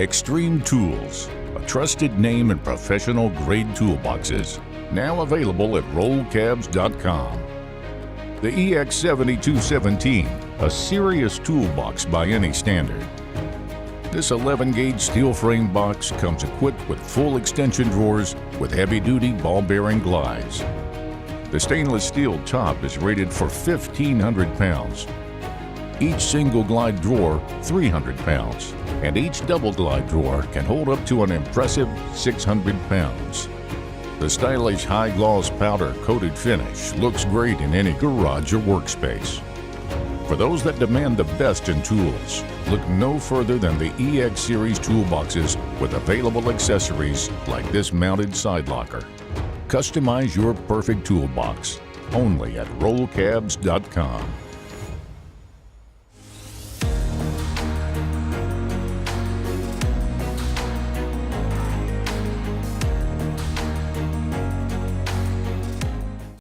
Extreme Tools, a trusted name in professional grade toolboxes, now available at rollcabs.com. The EX7217, a serious toolbox by any standard. This 11-gauge steel frame box comes equipped with full extension drawers with heavy-duty ball-bearing glides. The stainless steel top is rated for 1,500 pounds. Each single glide drawer, 300 pounds, and each double glide drawer can hold up to an impressive 600 pounds. The stylish high-gloss powder-coated finish looks great in any garage or workspace. For those that demand the best in tools, look no further than the EX series toolboxes with available accessories like this mounted side locker. Customize your perfect toolbox only at rollcabs.com.